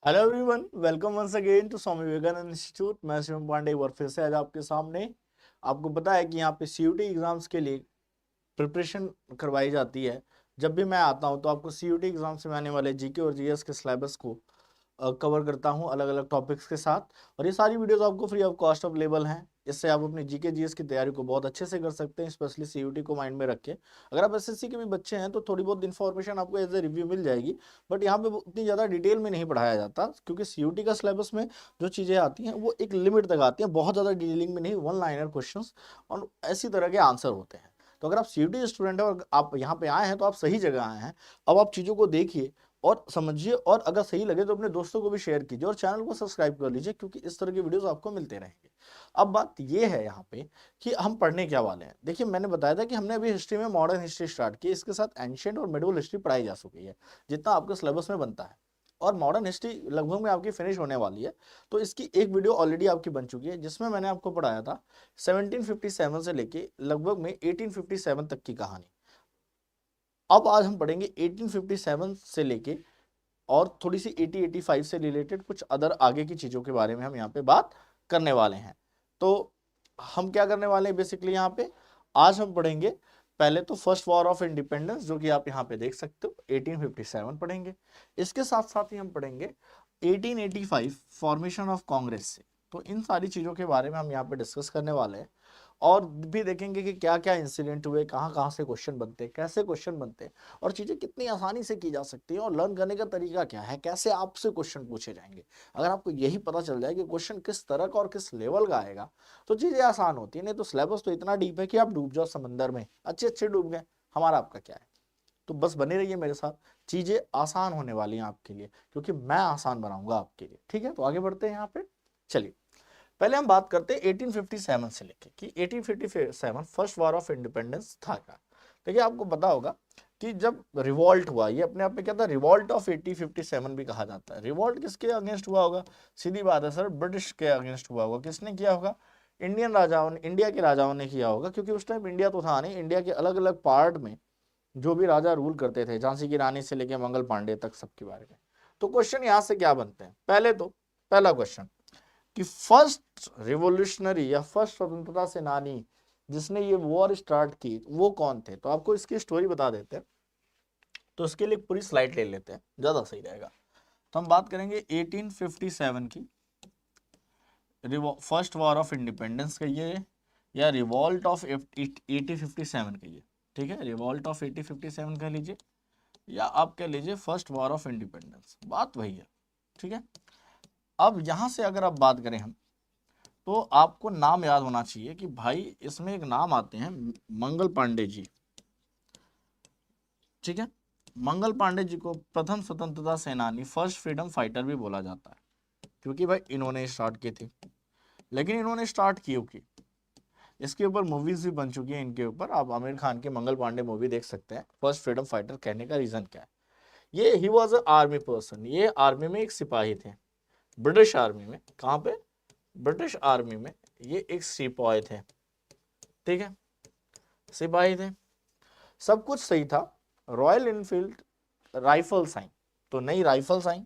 Hello everyone, welcome once again to Swami Vivekananda institute. मैं शिवम पांडे एक बार फिर से आज आपके सामने। आपको पता है कि यहाँ पे सीयूटी एग्जाम्स के लिए प्रिपरेशन करवाई जाती है। जब भी मैं आता हूँ तो आपको सीयूटी एग्जाम से आने वाले जीके और जीएस के सिलेबस को कवर करता हूँ अलग अलग टॉपिक्स के साथ। और ये सारी वीडियोस आपको फ्री ऑफ कॉस्ट अवेलेबल हैं। इससे आप अपनी जीके जीएस की तैयारी को बहुत अच्छे से कर सकते हैं, स्पेशली सीयूटी को माइंड में रख के। अगर आप एसएससी के भी बच्चे हैं तो थोड़ी बहुत इन्फॉर्मेशन आपको एज ए रिव्यू मिल जाएगी, बट यहाँ पे उतनी ज़्यादा डिटेल में नहीं पढ़ाया जाता, क्योंकि सीयूटी का सिलेबस में जो चीज़ें आती हैं वो एक लिमिट तक आती हैं, बहुत ज़्यादा डिटेलिंग में नहीं, वन लाइनर क्वेश्चन और ऐसी तरह के आंसर होते हैं। तो अगर आप सीयूटी स्टूडेंट हैं और आप यहाँ पे आए हैं तो आप सही जगह आए हैं। अब आप चीज़ों को देखिए और समझिए, और अगर सही लगे तो अपने दोस्तों को भी शेयर कीजिए और चैनल को सब्सक्राइब कर लीजिए, क्योंकि इस तरह के वीडियोस आपको मिलते रहेंगे। अब बात ये है यहाँ पे कि हम पढ़ने क्या वाले हैं। देखिए, मैंने बताया था कि हमने अभी हिस्ट्री में मॉडर्न हिस्ट्री स्टार्ट की, इसके साथ एंशिएंट और मिडिवल हिस्ट्री पढ़ाई जा चुकी है जितना आपके सिलेबस में बनता है, और मॉडर्न हिस्ट्री लगभग में आपकी फिनिश होने वाली है। तो इसकी एक वीडियो ऑलरेडी आपकी बन चुकी है जिसमें मैंने आपको पढ़ाया था 1757 से लेके लगभग में 1857 तक की कहानी। अब आज हम पढ़ेंगे 1857 से लेके और थोड़ी सी 80-85 से रिलेटेड कुछ अदर आगे की चीज़ों के बारे में हम यहाँ पे बात करने वाले हैं। तो हम क्या करने वाले हैं बेसिकली यहाँ पे, आज हम पढ़ेंगे पहले तो फर्स्ट वॉर ऑफ इंडिपेंडेंस, जो कि आप यहाँ पे देख सकते हो 1857 पढ़ेंगे। इसके साथ साथ ही हम पढ़ेंगे 1885 फॉर्मेशन ऑफ कांग्रेस से। तो इन सारी चीज़ों के बारे में हम यहाँ पे डिस्कस करने वाले हैं, और भी देखेंगे कि क्या क्या इंसिडेंट हुए, कहाँ कहाँ से क्वेश्चन बनते हैं, कैसे क्वेश्चन बनते हैं, और चीज़ें कितनी आसानी से की जा सकती हैं, और लर्न करने का तरीका क्या है, कैसे आपसे क्वेश्चन पूछे जाएंगे। अगर आपको यही पता चल जाए कि क्वेश्चन किस तरह का और किस लेवल का आएगा तो चीज़ें आसान होती है। नहीं तो सिलेबस तो इतना डीप है कि आप डूब जाओ समंदर में, अच्छे अच्छे डूब गए, हमारा आपका क्या है। तो बस बने रहिए मेरे साथ, चीज़ें आसान होने वाली हैं आपके लिए, क्योंकि मैं आसान बनाऊंगा आपके लिए। ठीक है, तो आगे बढ़ते हैं यहाँ पे। चलिए, पहले हम बात करते हैं 1857 से लेके कि 1857 फर्स्ट वॉर ऑफ इंडिपेंडेंस था क्या। देखिए, आपको पता होगा कि जब रिवॉल्ट हुआ, ये अपने आप में क्या था, रिवॉल्ट ऑफ 1857 भी कहा जाता है। रिवॉल्ट किसके अगेंस्ट हुआ होगा? सीधी बात है सर, ब्रिटिश के अगेंस्ट हुआ होगा। किसने किया होगा? इंडियन राजाओं ने, इंडिया के राजाओं ने किया होगा, क्योंकि उस टाइम इंडिया तो था नहीं, इंडिया के अलग अलग पार्ट में जो भी राजा रूल करते थे, झांसी की रानी से लेके मंगल पांडे तक, सबके बारे में। तो क्वेश्चन यहां से क्या बनते हैं, पहले तो पहला क्वेश्चन कि फर्स्ट रिवोल्यूशनरी या फर्स्ट स्वतंत्रता सेनानी जिसने ये वॉर स्टार्ट की वो कौन थे। तो आपको इसकी स्टोरी बता देते हैं, तो इसके लिए पूरी स्लाइड ले लेते हैं, ज्यादा सही रहेगा। तो हम बात करेंगे 1857 की फर्स्ट वॉर ऑफ इंडिपेंडेंस कहिए या रिवॉल्ट ऑफ 1857 कहिए। ठीक है, रिवॉल्ट ऑफ 1857 कह लीजिए या आप कह लीजिए फर्स्ट वॉर ऑफ इंडिपेंडेंस, बात वही है। ठीक है, अब यहां से अगर आप बात करें हम, तो आपको नाम याद होना चाहिए कि भाई इसमें एक नाम आते हैं मंगल पांडे जी। ठीक है, मंगल पांडे जी को प्रथम स्वतंत्रता सेनानी, फर्स्ट फ्रीडम फाइटर भी बोला जाता है, क्योंकि भाई इन्होंने स्टार्ट की थी। लेकिन इन्होंने स्टार्ट क्यों की, इसके ऊपर मूवीज भी बन चुकी हैं इनके ऊपर। आप आमिर खान के मंगल पांडे मूवी देख सकते हैं। फर्स्ट फ्रीडम फाइटर कहने का रीजन क्या है, ये he was a army person, ये आर्मी में एक सिपाही थे, ब्रिटिश आर्मी में। कहाँ पे? ब्रिटिश आर्मी में ये एक सिपाही थे। ठीक है, सिपाही थे, सब कुछ सही था। रॉयल इनफील्ड राइफल्स आई, तो नई राइफल्स आई,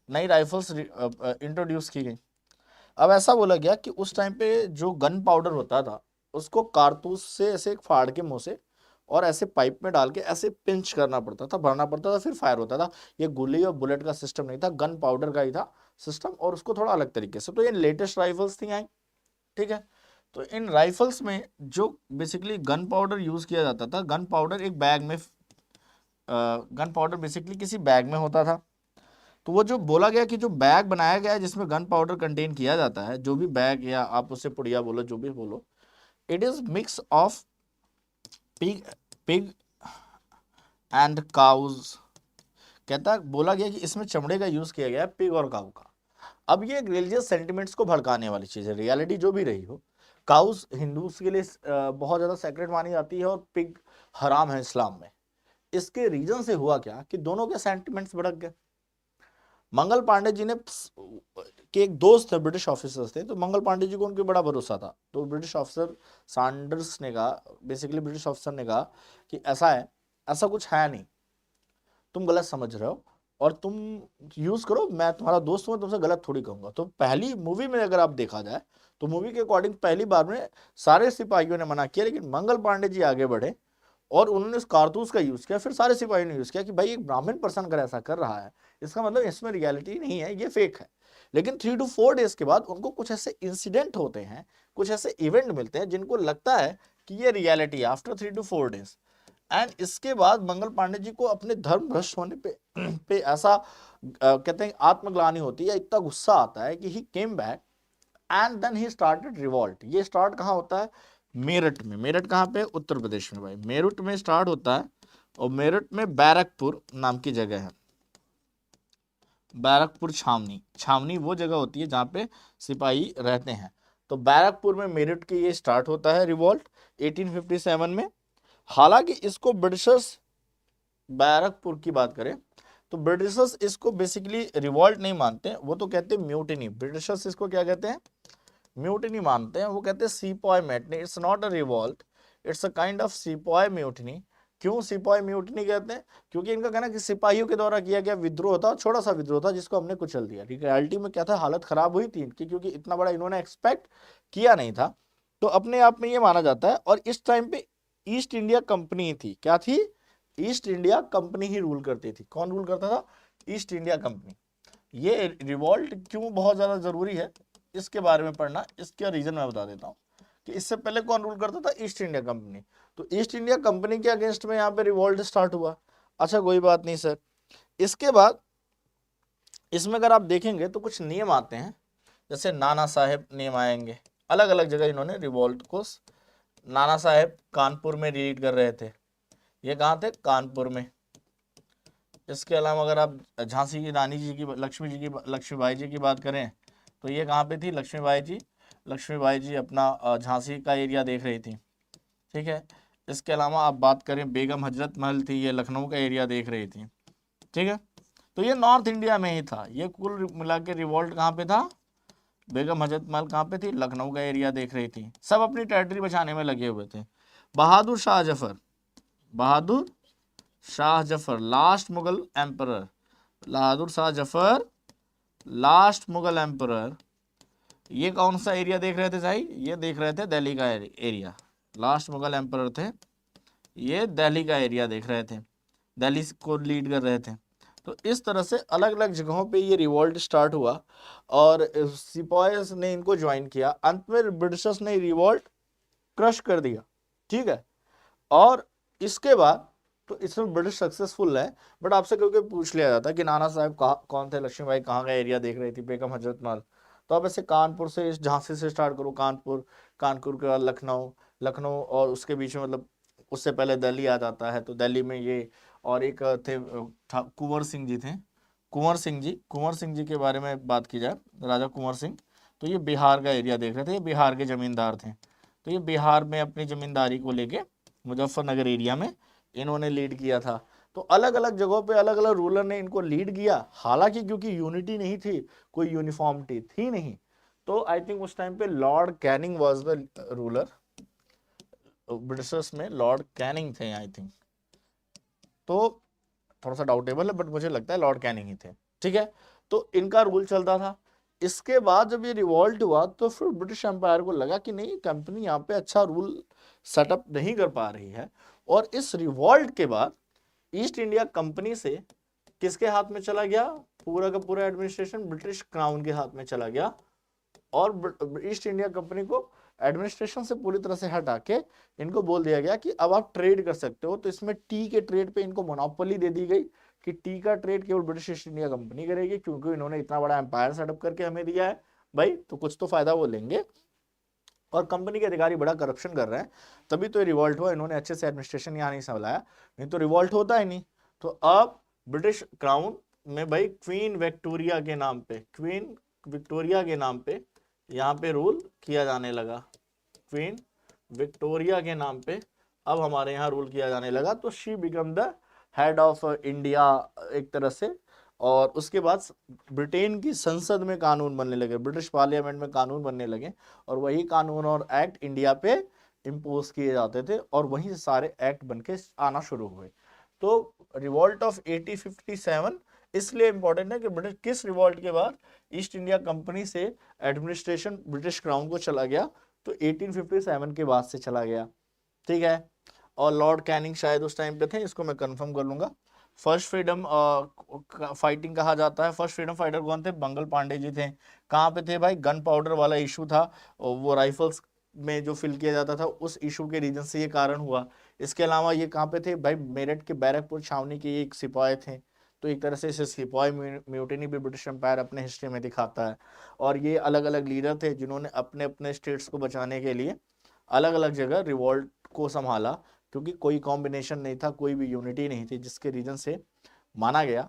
नई राइफल्स इंट्रोड्यूस की गई। अब ऐसा बोला गया कि उस टाइम पे जो गन पाउडर होता था उसको कारतूस से ऐसे फाड़ के मुंह से और ऐसे पाइप में डाल के ऐसे पिंच करना पड़ता था, भरना पड़ता था, फिर फायर होता था। ये गोली और बुलेट का सिस्टम नहीं था, गन पाउडर का ही था सिस्टम, और उसको थोड़ा अलग तरीके से। तो ये लेटेस्ट राइफल्स थी आई। ठीक है, तो इन राइफल्स में जो बेसिकली गन पाउडर यूज किया जाता था, गन पाउडर एक बैग में, गन पाउडर बेसिकली किसी बैग में होता था। तो वो जो बोला गया कि जो बैग बनाया गया है जिसमें गन पाउडर कंटेन किया जाता है, जो भी बैग या आप उससे पुड़िया बोलो, जो भी बोलो, it is mix of pig pig and cows. कहता है, बोला गया कि इसमें चमड़े का यूज किया गया है, पिग और काउ का। अब ये रिलीजियस सेंटिमेंट्स को भड़काने वाली चीज है, रियलिटी जो भी रही हो। काउस हिंदूज के लिए बहुत ज्यादा सेक्रेट मानी जाती है, और पिग हराम है इस्लाम में। इसके रीजन से हुआ क्या कि दोनों के सेंटिमेंट्स भड़क गए। मंगल पांडे जी ने के एक दोस्त थे, ब्रिटिश ऑफिसर्स थे, तो मंगल पांडे जी को उनके बड़ा भरोसा था। तो ब्रिटिश ऑफिसर सैंडर्स ने कहा, बेसिकली ब्रिटिश ऑफिसर ने कहा कि ऐसा है, ऐसा कुछ है नहीं, तुम गलत समझ रहे हो। और तुम यूज करो, मैं तुम्हारा दोस्त हूँ, तुमसे गलत थोड़ी कहूंगा। तो पहली मूवी में अगर आप देखा जाए तो मूवी के अकॉर्डिंग पहली बार में सारे सिपाहियों ने मना किया, लेकिन मंगल पांडे जी आगे बढ़े और उन्होंने उस कारतूस का यूज किया। फिर सारे सिपाहियों ने यूज किया कि भाई एक ब्राह्मण पर्सन अगर ऐसा कर रहा है, इसका मतलब इसमें रियलिटी नहीं है, ये फेक है। लेकिन 3 to 4 डेज के बाद उनको कुछ ऐसे इंसिडेंट होते हैं, कुछ ऐसे इवेंट मिलते हैं जिनको लगता है कि ये रियलिटी है आफ्टर 3 to 4 डेज। एंड इसके बाद मंगल पांडे जी को अपने धर्म भ्रष्ट होने पे ऐसा कहते हैं आत्मग्लानि होती है, इतना गुस्सा आता है कि he came back and then he started revolt. ये स्टार्ट कहाँ होता है? मेरठ में। मेरठ कहाँ पे? उत्तर प्रदेश में भाई। मेरठ में स्टार्ट होता है और मेरठ में बैरकपुर नाम की जगह है। बैरकपुर छावनी, छावनी वो जगह होती है जहाँ पे सिपाही रहते हैं। तो बैरकपुर में मेरठ के ये स्टार्ट होता है रिवॉल्ट 1857 में। हालांकि इसको ब्रिटिशर्स, बैरकपुर की बात करें तो ब्रिटिशर्स इसको बेसिकली रिवॉल्ट नहीं मानते हैं, वो तो कहते हैं म्यूटिनी। ब्रिटिशर्स इसको क्या कहते हैं? म्यूटिनी मानते हैं। वो कहते हैं sepoy mutiny, it's not a revolt, it's a kind of sepoy mutiny. क्यों सीपॉय म्यूटिनी कहते हैं? क्योंकि इनका कहना है कि सिपाहियों के द्वारा किया गया विद्रोह था, छोटा सा विद्रोह था जिसको हमने कुचल दिया। रियलिटी में क्या था? हालत खराब हुई थी इनकी, क्योंकि इतना बड़ा इन्होंने एक्सपेक्ट किया नहीं था। तो अपने आप में ये माना जाता है। और इस टाइम पे ईस्ट इंडिया कंपनी थी। क्या थी? ईस्ट इंडिया कंपनी ही रूल करती थी। कौन रूल करता था? East India company. ये रिवॉल्ट क्यों बहुत ज्यादा जरूरी है इसके बारे में पढ़ना, इसका रीजन मैं बता देता हूँ कि इससे पहले कौन रूल करता था? East India company. तो ईस्ट इंडिया कंपनी के अगेंस्ट में यहाँ पे रिवॉल्ट स्टार्ट हुआ। अच्छा कोई बात नहीं सर। इसके बाद इसमें अगर आप देखेंगे तो कुछ नियम आते हैं, जैसे नाना साहेब नियम आएंगे। अलग अलग जगह इन्होंने रिवॉल्ट को, नाना साहेब कानपुर में लीड कर रहे थे। ये कहाँ थे? कानपुर में। इसके अलावा अगर आप झांसी की रानी जी की, लक्ष्मीबाई जी की बात करें तो ये कहाँ पे थी? लक्ष्मीबाई जी अपना झांसी का एरिया देख रही थी। ठीक है। इसके अलावा आप बात करें बेगम हजरत महल थी, ये लखनऊ का एरिया देख रही थी। ठीक है। तो ये नॉर्थ इंडिया में ही था। ये कुल मिला के रिवॉल्ट कहाँ पे था? बेगम हजरत महल कहाँ पे थी? लखनऊ का एरिया देख रही थी। सब अपनी टेरिटरी बचाने में लगे हुए थे। Bahadur Shah Zafar, Bahadur Shah Zafar last Mughal emperor, Bahadur Shah Zafar last Mughal emperor, ये कौन सा एरिया देख रहे थे भाई? ये देख रहे थे दिल्ली का एरिया। लास्ट मुगल एम्परर थे, ये दिल्ली का एरिया देख रहे थे, दिल्ली को लीड कर रहे थे। तो इस तरह से अलग अलग जगहों पे ये रिवॉल्ट स्टार्ट हुआ और सिपाहीज ने इनको ज्वाइन किया। अंत में ब्रिटिशर्स ने रिवॉल्ट क्रश कर दिया। ठीक है। और इसके बाद तो इसमें ब्रिटिश सक्सेसफुल है। बट आपसे क्योंकि पूछ लिया जाता है कि नाना साहब कौन थे, लक्ष्मीबाई कहाँ का एरिया देख रही थी, बेगम हजरत महल, तो आप ऐसे कानपुर से, इस झांसी से स्टार्ट करो, कानपुर, कानपुर के बाद लखनऊ, लखनऊ और उसके बीच में मतलब उससे पहले दिल्ली आ जाता है। तो दिल्ली में ये और एक थे कुंवर सिंह जी थे, कुंवर सिंह जी के बारे में बात की जाए, राजा कुंवर सिंह, तो ये बिहार का एरिया देख रहे थे, ये बिहार के जमींदार थे। तो ये बिहार में अपनी जमींदारी को लेके मुजफ्फरनगर एरिया में इन्होंने लीड किया था। तो अलग अलग जगहों पे अलग अलग रूलर ने इनको लीड किया। हालांकि क्योंकि यूनिटी नहीं थी, कोई यूनिफॉर्मिटी थी नहीं, तो आई थिंक उस टाइम पे Lord Canning was the ruler. Britishers में लॉर्ड कैनिंग थे आई थिंक, तो थोड़ा सा डाउटेबल है बट मुझे लगता है लॉर्ड कैनिंग ही थे। ठीक है। तो इनका रूल चलता था। इसके बाद जब ये रिवॉल्ट हुआ तो फिर ब्रिटिश एम्पायर को लगा कि नहीं, कंपनी यहाँ पे अच्छा रूल सेटअप नहीं कर पा रही है। और इस रिवॉल्ट के बाद ईस्ट इंडिया कंपनी से किसके हाथ में चला गया? पूरा का पूरा एडमिनिस्ट्रेशन ब्रिटिश क्राउन के हाथ में चला गया। और ईस्ट इंडिया कंपनी को एडमिनिस्ट्रेशन से पूरी तरह से हटा के इनको बोल दिया गया कि अब आप ट्रेड कर सकते हो। तो इसमें टी के ट्रेड पे इनको मोनोपोली दे दी गई कि टी का ट्रेड केवल ब्रिटिश ईस्ट इंडिया कंपनी करेगी, क्योंकि इन्होंने इतना बड़ा एम्पायर सेटअप करके हमें दिया है भाई, तो कुछ तो फायदा वो लेंगे। और कंपनी के अधिकारी बड़ा करप्शन कर रहे हैं, तभी तो रिवॉल्ट हुआ। इन्होंने अच्छे से एडमिनिस्ट्रेशन यहाँ नहीं संभाला, नहीं तो रिवॉल्ट होता ही नहीं। तो अब ब्रिटिश क्राउन में भाई क्वीन विक्टोरिया के नाम पे, क्वीन विक्टोरिया के नाम पे यहाँ पे रूल किया जाने लगा। क्वीन विक्टोरिया के नाम पे अब हमारे यहाँ रूल किया जाने लगा। तो she become the head of India एक तरह से। और उसके बाद ब्रिटेन की संसद में कानून बनने लगे, ब्रिटिश पार्लियामेंट में कानून बनने लगे, और वही कानून और एक्ट इंडिया पे इम्पोज किए जाते थे, और वहीं से सारे एक्ट बनके आना शुरू हुए। तो रिवॉल्ट ऑफ 1857 इसलिए इंपॉर्टेंट है कि ब्रिटिश किस रिवॉल्ट के बाद ईस्ट इंडिया कंपनी से एडमिनिस्ट्रेशन ब्रिटिश क्राउन को चला गया, तो 1857 के बाद से चला गया, ठीक है। और लॉर्ड कैनिंग शायद उस टाइम पे थे, इसको मैं कंफर्म कर लूंगा। फर्स्ट फ्रीडम फाइटिंग कहा जाता है, फर्स्ट फ्रीडम फाइटर कौन थे, मंगल पांडे जी थे। कहाँ पे थे भाई, गन पाउडर वाला इशू था, और वो राइफल्स में जो फिल किया जाता था उस इशू के रीजन से ये कारण हुआ। इसके अलावा ये कहाँ पे थे भाई, मेरठ के बैरकपुर छावनी के एक सिपाही थे, तो एक तरह से इसे सिपाही म्यूटिनी भी ब्रिटिश एम्पायर अपने हिस्ट्री में दिखाता है। और ये अलग अलग लीडर थे जिन्होंने अपने अपने स्टेट्स को बचाने के लिए अलग अलग जगह रिवॉल्ट को संभाला, क्योंकि कोई कॉम्बिनेशन नहीं था, कोई भी यूनिटी नहीं थी, जिसके रीजन से माना गया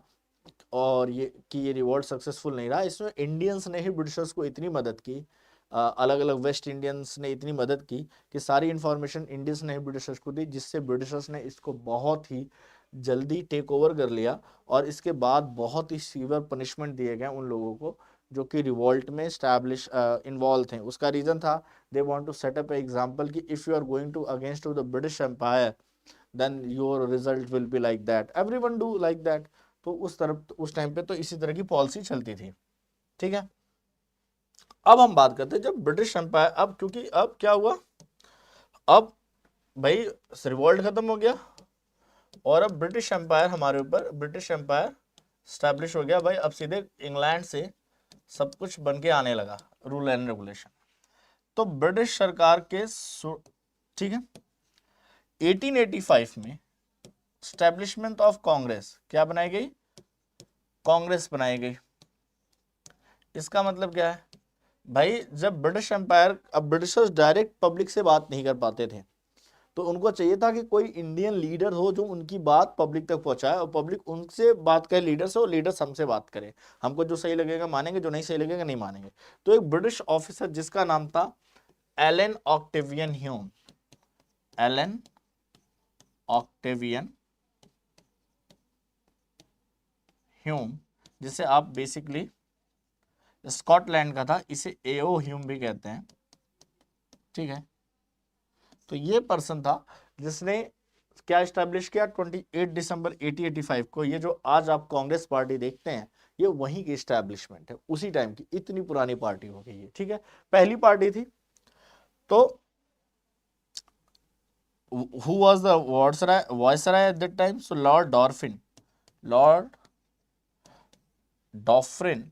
और ये रिवॉल्ट सक्सेसफुल नहीं रहा। इसमें इंडियंस ने ही ब्रिटिशर्स को इतनी मदद की, अलग अलग वेस्ट इंडियंस ने इतनी मदद की कि सारी इंफॉर्मेशन इंडियंस ने ही ब्रिटिशर्स को दी, जिससे ब्रिटिशर्स ने इसको बहुत ही जल्दी टेक ओवर कर लिया। और इसके बाद बहुत ही सीवियर पनिशमेंट दिए गए उन लोगों को जो कि रिवॉल्ट में स्टैब्लिश इन्वॉल्व थे। उसका रीजन था they want to set up example कि if you are going to against to the British empire then your result will be like that, everyone do like that. तो उस time पे तो इसी तरह की पॉलिसी चलती थी, ठीक है। अब हम बात करते हैं जब ब्रिटिश एम्पायर, अब क्योंकि अब क्या हुआ, अब भाई रिवॉल्ट खत्म हो गया और अब ब्रिटिश एम्पायर हमारे ऊपर, ब्रिटिश एम्पायर स्टैब्लिश हो गया भाई। अब सीधे इंग्लैंड से सब कुछ बन के आने लगा, रूल एंड रेगुलेशन। तो ब्रिटिश सरकार के ठीक है 1885 में स्टैब्लिशमेंट ऑफ कांग्रेस क्या बनाई गई, कांग्रेस बनाई गई। इसका मतलब क्या है भाई, जब ब्रिटिश एम्पायर, अब ब्रिटिशर्स डायरेक्ट पब्लिक से बात नहीं कर पाते थे, तो उनको चाहिए था कि कोई इंडियन लीडर हो जो उनकी बात पब्लिक तक पहुंचाए, और पब्लिक उनसे बात करे लीडर से, और लीडर्स हमसे बात करे। हमको जो सही लगेगा मानेंगे, जो नहीं सही लगेगा नहीं मानेंगे। तो एक ब्रिटिश ऑफिसर जिसका नाम था Allan Octavian Hume, Allan Octavian Hume, जिसे आप बेसिकली स्कॉटलैंड का था, इसे एओ ह्यूम भी कहते हैं, ठीक है। तो ये पर्सन था जिसने क्या स्टैब्लिश किया 28 दिसंबर 1885 को। ये जो आज आप कांग्रेस पार्टी देखते हैं ये वहीं की स्टैब्लिशमेंट है, उसी टाइम की, इतनी पुरानी पार्टी हो गई है, ठीक है, पहली पार्टी थी। तो who was the viceroy at that time? So Lord Dauphin, Lord Dauphin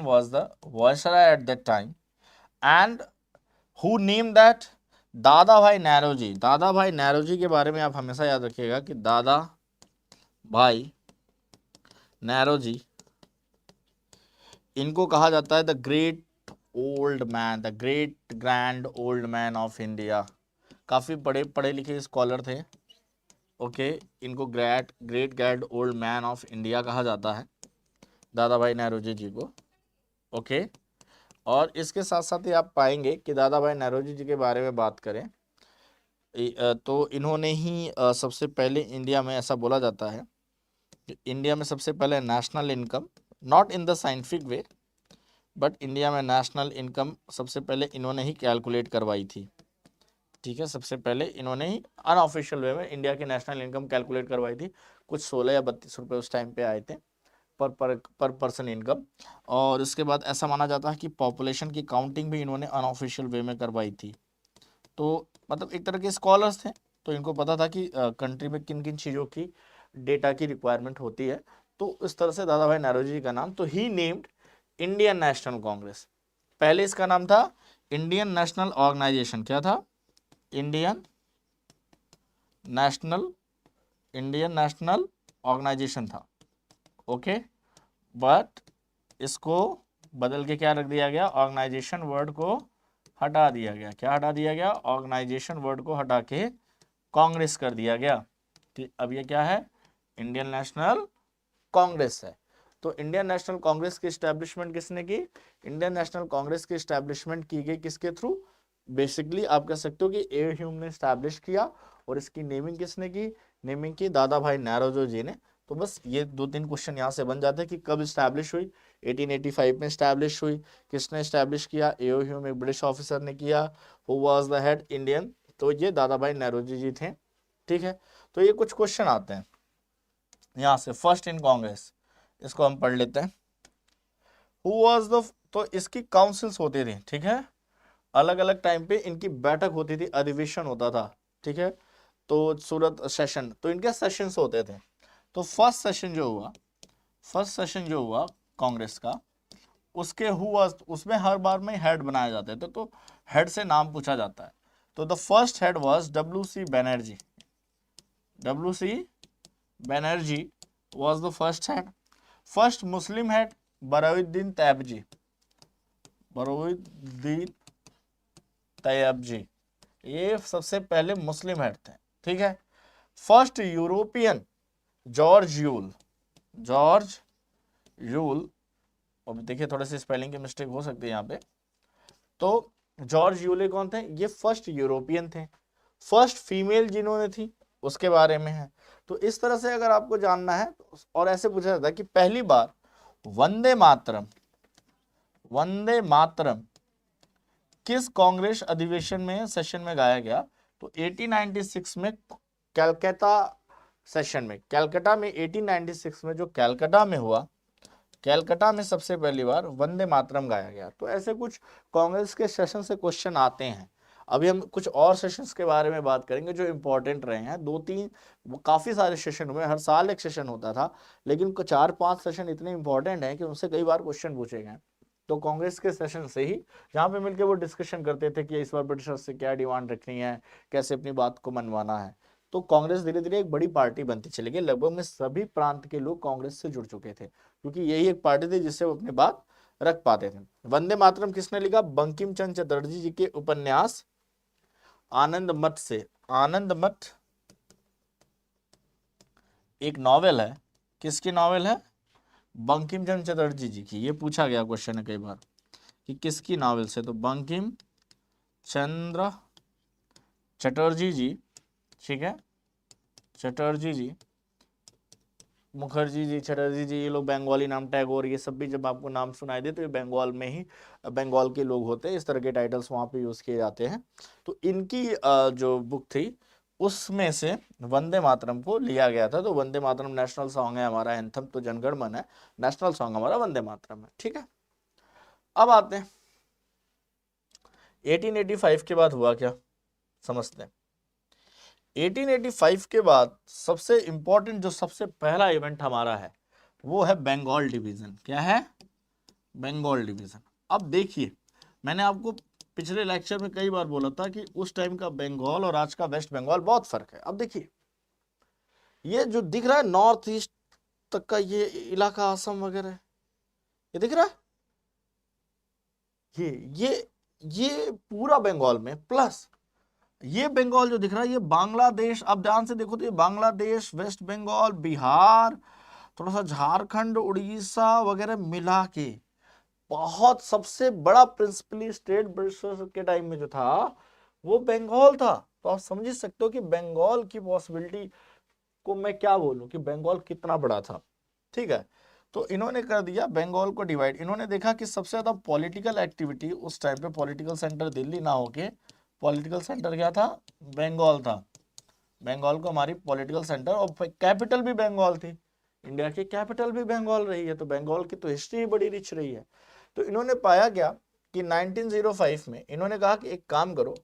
was the viceroy at that time, and who named that? दादा भाई नौरोजी। दादा भाई नौरोजी के बारे में आप हमेशा याद रखिएगा कि दादा भाई नौरोजी, इनको कहा जाता है the great old man, the great grand old man of India. काफ़ी पढ़े लिखे स्कॉलर थे, ओके। इनको great grand old man of India कहा जाता है, दादा भाई नौरोजी जी को, ओके। और इसके साथ साथ ही आप पाएंगे कि दादा भाई नौरोजी जी के बारे में बात करें तो इन्होंने ही सबसे पहले इंडिया में, ऐसा बोला जाता है कि इंडिया में सबसे पहले national income, not in the scientific way but India में नेशनल इनकम सबसे पहले इन्होंने ही कैलकुलेट करवाई थी, ठीक है। सबसे पहले इन्होंने ही अनऑफिशियल वे में इंडिया की नेशनल इनकम कैलकुलेट करवाई थी। कुछ 16 या 32 रुपये उस टाइम पे आए थे पर पर्सन इनकम। और उसके बाद ऐसा माना जाता है कि पॉपुलेशन की काउंटिंग भी इन्होंने अनऑफिशियल वे में करवाई थी। तो मतलब एक तरह के स्कॉलर्स थे, तो इनको पता था कि कंट्री में किन किन चीज़ों की डेटा की रिक्वायरमेंट होती है। तो इस तरह से दादा भाई नौरोजी जी का नाम, तो ही नेम्ड इंडियन नेशनल कांग्रेस। पहले इसका नाम था इंडियन नेशनल ऑर्गेनाइजेशन, क्या था, इंडियन नेशनल ऑर्गेनाइजेशन था, ओके। बट इसको बदल के क्या रख दिया गया, ऑर्गेनाइजेशन वर्ड को हटा दिया गया। क्या हटा दिया गया, ऑर्गेनाइजेशन वर्ड को हटा के कांग्रेस कर दिया गया। ठीक, अब ये क्या है, इंडियन नेशनल कांग्रेस है। तो इंडियन नेशनल कांग्रेस की स्टैब्लिशमेंट किसने की, इंडियन नेशनल कांग्रेस की स्टैब्लिशमेंट की गई किसके थ्रू, बेसिकली आप कह सकते हो कि ए ह्यूम ने स्टैब्लिश किया, और इसकी नेमिंग किसने की, नेमिंग की दादा भाई नौरोजी जी ने। तो बस ये 2-3 क्वेश्चन यहाँ से बन जाते हैं कि कब स्टैब्लिश हुई, 1885 में स्टैब्लिश हुई, किसने स्टैब्लिश किया, ए ह्यूम एक ब्रिटिश ऑफिसर ने किया, who was the head Indian, तो ये दादा भाई नौरोजी जी थे, ठीक है। तो ये कुछ क्वेश्चन आते हैं, यहां से फर्स्ट इन कांग्रेस, इसको हम पढ़ लेते हैं। हु वाज द, तो इसकी काउंसिल्स होती थी, ठीक है, अलग अलग टाइम पे इनकी बैठक होती थी, अधिवेशन होता था, ठीक है, तो सूरत सेशन, तो इनके सेशंस होते थे। तो फर्स्ट सेशन जो हुआ, फर्स्ट सेशन जो हुआ कांग्रेस का, उसके हुआ, उसमें हर बार में हेड बनाए जाते थे, तो हेड से नाम पूछा जाता है। तो the first head was W C. Banerjee, W C. Banerjee was the first head. First Muslim head Badruddin Tyabji, Badruddin Tyabji, ये सबसे पहले मुस्लिम हेड थे, ठीक है। First European George Yule, George Yule, अब देखिए थोड़े से स्पेलिंग की मिस्टेक हो सकती है यहाँ पे, तो जॉर्ज यूले कौन थे, ये फर्स्ट यूरोपियन थे। फर्स्ट फीमेल जिन्होंने थी उसके बारे में है। तो इस तरह से अगर आपको जानना है, और ऐसे पूछा जाता है कि पहली बार वंदे मातरम, वंदे मातरम किस कांग्रेस अधिवेशन में, सेशन में गाया गया, तो 1896 में कलकत्ता सेशन में, कलकत्ता में 1896 में जो कलकत्ता में हुआ, कलकत्ता में सबसे पहली बार वंदे मातरम गाया गया। तो ऐसे कुछ कांग्रेस के सेशन से क्वेश्चन आते हैं। अभी हम कुछ और सेशंस के बारे में बात करेंगे जो इंपॉर्टेंट रहे हैं, 2-3, काफी सारे सेशन हुए, हर साल एक सेशन होता था, लेकिन 4-5 सेशन इतने इंपॉर्टेंट हैं कि उनसे कई बार क्वेश्चन पूछे गए। तो कांग्रेस के सेशन से ही, जहाँ पे मिलकर वो डिस्कशन करते थे कि इस बार ब्रिटिशर्स से क्या डिमांड रखनी है, कैसे अपनी बात को मनवाना है। तो कांग्रेस धीरे धीरे एक बड़ी पार्टी बनती चली गई, लगभग में सभी प्रांत के लोग कांग्रेस से जुड़ चुके थे, क्योंकि यही एक पार्टी थी जिससे वो अपनी बात रख पाते थे। वंदे मातरम किसने लिखा, बंकिम चंद्र चटर्जी जी के उपन्यास आनंद मठ से, आनंद मठ एक नॉवेल है, किसकी नॉवेल है, बंकिम चंद्र चटर्जी जी की। ये पूछा गया क्वेश्चन है कई बार कि किसकी नॉवेल से, तो बंकिम चंद्र चटर्जी जी, ठीक है, चटर्जी जी, मुखर्जी जी, चटर्जी जी, ये लोग बंगाली नाम, टैगोर, ये सब भी जब आपको नाम सुनाई दे तो ये बंगाल में ही, बंगाल के लोग होते हैं, इस तरह के टाइटल्स वहाँ पे यूज किए जाते हैं। तो इनकी जो बुक थी उसमें से वंदे मातरम को लिया गया था। तो वंदे मातरम नेशनल सॉन्ग है हमारा, एंथम तो जनगण मन है, नेशनल सॉन्ग हमारा वंदे मातरम है, ठीक है। अब आते हैं 1885 के बाद हुआ क्या, समझते हैं। 1885 के बाद सबसे इंपॉर्टेंट, जो सबसे पहला इवेंट हमारा है, वो है बंगाल डिवीजन। क्या है, बंगाल डिवीजन। अब देखिए, मैंने आपको पिछले लेक्चर में कई बार बोला था कि उस टाइम का बंगाल और आज का वेस्ट बंगाल बहुत फर्क है। अब देखिए, ये जो दिख रहा है नॉर्थ ईस्ट तक का ये इलाका, असम वगैरह, ये दिख रहा है, ये पूरा बंगाल में, प्लस ये बंगाल जो दिख रहा है ये बांग्लादेश, अब ध्यान से देखो तो ये बांग्लादेश, वेस्ट बंगाल, बिहार, थोड़ा सा झारखंड, उड़ीसा वगैरह मिला के बहुत सबसे बड़ा प्रिंसिपली स्टेट ब्रिटिश के टाइम में जो था वो बंगाल था। तो आप समझ सकते हो कि बंगाल की पॉसिबिलिटी को मैं क्या बोलूं कि बंगाल कितना बड़ा था, ठीक है। तो इन्होंने कर दिया बंगाल को डिवाइड। इन्होंने देखा कि सबसे ज्यादा पॉलिटिकल एक्टिविटी उस टाइम पे, पॉलिटिकल सेंटर दिल्ली ना होके पॉलिटिकल सेंटर क्या था, बंगाल था। बंगाल को हमारी पॉलिटिकल सेंटर, और कैपिटल भी बंगाल थी, इंडिया की कैपिटल भी बंगाल रही है। तो बंगाल की तो हिस्ट्री बड़ी रिच रही है। तो इन्होंने पाया क्या कि 1905 में इन्होंने कहा कि एक काम करो,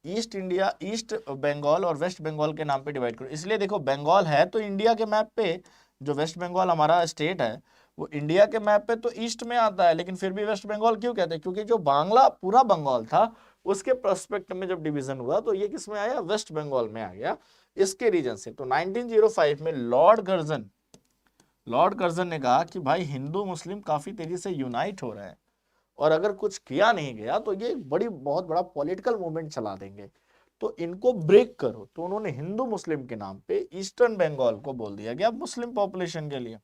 ईस्ट इंडिया, ईस्ट बंगाल और वेस्ट बंगाल के नाम पे डिवाइड करो। इसलिए देखो, बंगाल है तो इंडिया के मैप पे, जो वेस्ट बंगाल हमारा स्टेट है वो इंडिया के मैप पे तो ईस्ट में आता है, लेकिन फिर भी वेस्ट बंगाल क्यों कहते हैं, क्योंकि जो बांग्ला पूरा बंगाल था उसके प्रोस्पेक्ट में जब डिवीजन हुआ तो ये किस में आया, वेस्ट बंगाल में आ गया, इसके रीजन से। तो 1905 में लॉर्ड कर्जन ने कहा कि भाई हिंदू मुस्लिम काफी तेजी से यूनाइट हो रहे हैं, और अगर कुछ किया नहीं गया तो ये बहुत बड़ा पॉलिटिकल मूवमेंट चला देंगे, तो इनको ब्रेक करो। तो उन्होंने हिंदू मुस्लिम के नाम पे ईस्टर्न बंगाल को बोल दिया गया मुस्लिम पॉपुलेशन के लिए,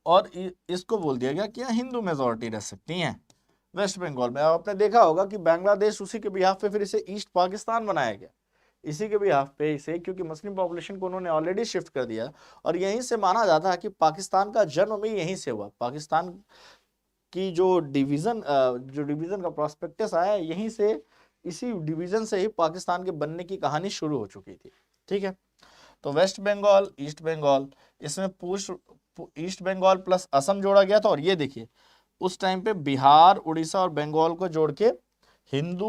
और इसको बोल दिया गया कि यहाँ हिंदू मेजोरिटी रह सकती है वेस्ट बंगाल में। आपने देखा होगा कि बांग्लादेश उसी के बिहाफ पे फिर इसे ईस्ट पाकिस्तान बनाया गया, इसी के बिहाफ पे इसे, क्योंकि मुस्लिम पॉपुलेशन को उन्होंने ऑलरेडी शिफ्ट कर दिया, और यहीं से माना जाता है कि पाकिस्तान का जन्म भी यहीं से हुआ। पाकिस्तान की जो डिवीजन का प्रोस्पेक्टस आया यहीं से, इसी डिवीजन से ही पाकिस्तान के बनने की कहानी शुरू हो चुकी थी, ठीक है। तो वेस्ट बंगाल, ईस्ट बंगाल, इसमें ईस्ट बंगाल प्लस असम जोड़ा गया था। और ये देखिए उस टाइम पे बिहार, उड़ीसा और बंगाल को जोड़ के हिंदू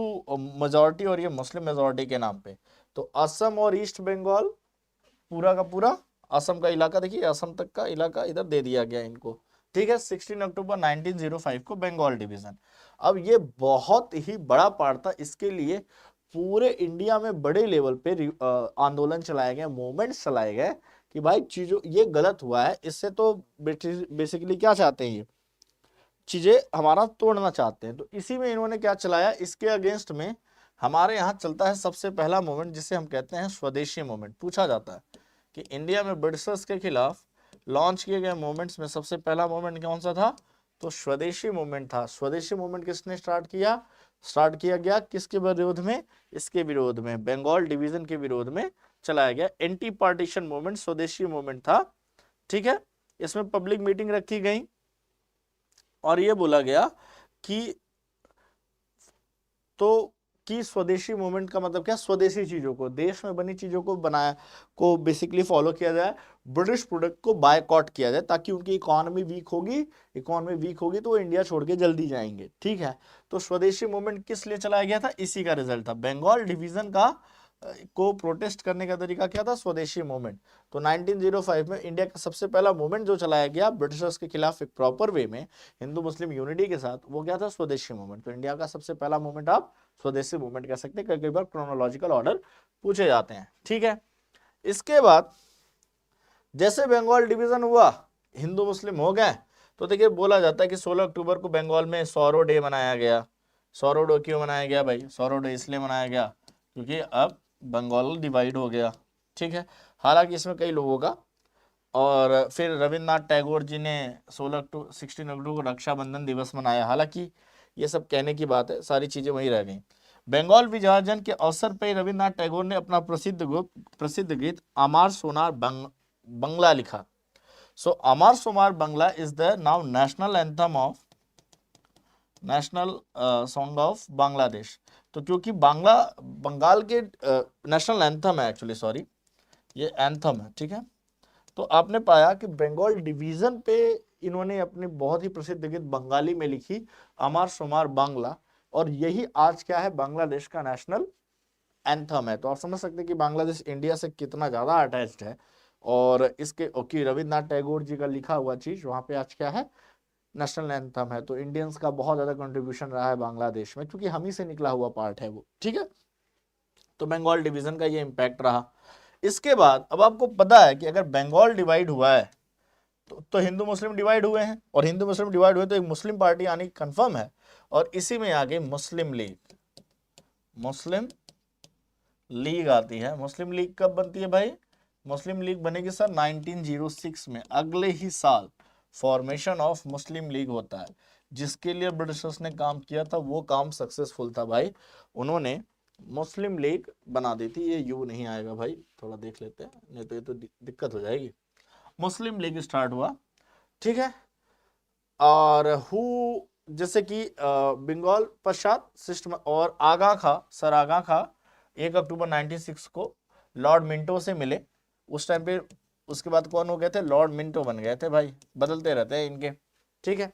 मेजॉरिटी और ये मुस्लिम मेजॉरिटी के नाम पे, तो असम और ईस्ट बंगाल पूरा का पूरा, असम का इलाका देखिए, असम तक का इलाका इधर दे दिया गया इनको, ठीक है। 16 अक्टूबर 1905 को बंगाल डिवीजन। अब ये बहुत ही बड़ा पार्ट था, इसके लिए पूरे इंडिया में बड़े लेवल पे आंदोलन चलाए गए, मूवमेंट्स चलाए गए कि भाई चीजों ये गलत हुआ है, इससे तो बेसिकली क्या चाहते हैं, ये चीजें हमारा तोड़ना चाहते हैं। तो इसी में इन्होंने क्या चलाया, इसके अगेंस्ट में हमारे यहाँ चलता है सबसे पहला मूवमेंट जिसे हम कहते हैं स्वदेशी मूवमेंट। पूछा जाता है कि इंडिया में ब्रिटिशर्स के खिलाफ लॉन्च किए गए मूवमेंट्स में सबसे पहला मूवमेंट कौन सा था, तो स्वदेशी मूवमेंट था। स्वदेशी मूवमेंट किसने स्टार्ट किया, स्टार्ट किया गया किसके विरोध में, इसके विरोध में, बंगाल डिवीजन के विरोध में चलाया गया। एंटी पार्टीशन मूवमेंट स्वदेशी मूवमेंट था, ठीक है। इसमें पब्लिक मीटिंग रखी गई और ये बोला गया कि तो कि स्वदेशी मूवमेंट का मतलब क्या, स्वदेशी चीजों को, देश में बनी चीजों को बनाया को बेसिकली फॉलो किया जाए, ब्रिटिश प्रोडक्ट को बायकॉट किया जाए, ताकि उनकी इकोनॉमी वीक होगी तो वो इंडिया छोड़ के जल्दी जाएंगे, ठीक है। तो स्वदेशी मूवमेंट किस लिए चलाया गया था, इसी का रिजल्ट था। बंगाल डिवीजन का को प्रोटेस्ट करने का तरीका क्या था, स्वदेशी मूवमेंट। तो 1905 में इंडिया का सबसे पहला मूवमेंट जो चलाया गया ब्रिटिशर्स के खिलाफ एक प्रॉपर वे में हिंदू मुस्लिम यूनिटी के साथ, वो क्या था, स्वदेशी मूवमेंट। तो इंडिया का सबसे पहला मूवमेंट आप स्वदेशी मूवमेंट कह सकते हैं। कई बार क्रोनोलॉजिकल ऑर्डर पूछे जाते हैं, ठीक है। इसके बाद जैसे बंगाल डिवीजन हुआ, हिंदू मुस्लिम हो गए, तो देखिए बोला जाता है कि 16 अक्टूबर को बंगाल में सौरो डे मनाया गया। सौरो डे क्यों मनाया गया भाई, सौरो डे इसलिए मनाया गया क्योंकि अब बंगाल डिवाइड हो गया, ठीक है। हालांकि इसमें कई लोगों का, और फिर रविन्द्रनाथ टैगोर जी ने 16 अक्टूबर को रक्षाबंधन दिवस मनाया। हालांकि ये सब कहने की बात है, सारी चीजें वही रह गई। बंगाल विभाजन के अवसर पर रविन्द्रनाथ टैगोर ने अपना प्रसिद्ध गीत अमार सोनार बंगला लिखा। So Amar Sonar Bangla is the now national anthem of song of Bangladesh. तो क्योंकि बंगाल के नेशनल एंथम है एक्चुअली, सॉरी ये एंथम है, ठीक है। तो आपने पाया कि बंगाल डिवीजन पे इन्होंने अपनी बहुत ही प्रसिद्ध गीत बंगाली में लिखी, अमार सोमार बांग्ला, और यही आज क्या है, बांग्लादेश का नेशनल एंथम है। तो आप समझ सकते हैं कि बांग्लादेश इंडिया से कितना ज्यादा अटैच्ड है। और इसके ओके रविन्द्रनाथ टैगोर जी का लिखा हुआ चीज वहां पे आज क्या है, नेशनल एंथम है। तो इंडियंस का बहुत ज्यादा कंट्रीब्यूशन रहा है बांग्लादेश में, क्योंकि हम ही से निकला हुआ पार्ट है वो, ठीक है। तो बंगाल डिवीजन का ये इंपैक्ट रहा। इसके बाद अब आपको पता है कि अगर बंगाल डिवाइड हुआ है तो हिंदू मुस्लिम डिवाइड हुए हैं, और हिंदू मुस्लिम डिवाइड हुए तो एक मुस्लिम पार्टी आनी कंफर्म है, और इसी में आगे मुस्लिम लीग आती है। मुस्लिम लीग कब बनती है भाई, मुस्लिम लीग बनेगी सर 1906 में, अगले ही साल फॉर्मेशन ऑफ मुस्लिम लीग होता है। जिसके लिए ब्रिटिशर्स ने काम किया था वो काम सक्सेसफुल था भाई, उन्होंने मुस्लिम लीग बना दी थी। ये यू नहीं आएगा भाई, थोड़ा देख लेते हैं, नहीं तो ये तो दिक्कत हो जाएगी। मुस्लिम लीग स्टार्ट हुआ, ठीक है। और जैसे कि बंगाल पश्चात सिस्टम, और आगा खां, सर आगा खां 1 अक्टूबर 1906 को लॉर्ड मिंटो से मिले। उस टाइम पे उसके बाद कौन हो गए थे, लॉर्ड मिंटो बन गए थे भाई, बदलते रहते हैं इनके, ठीक है।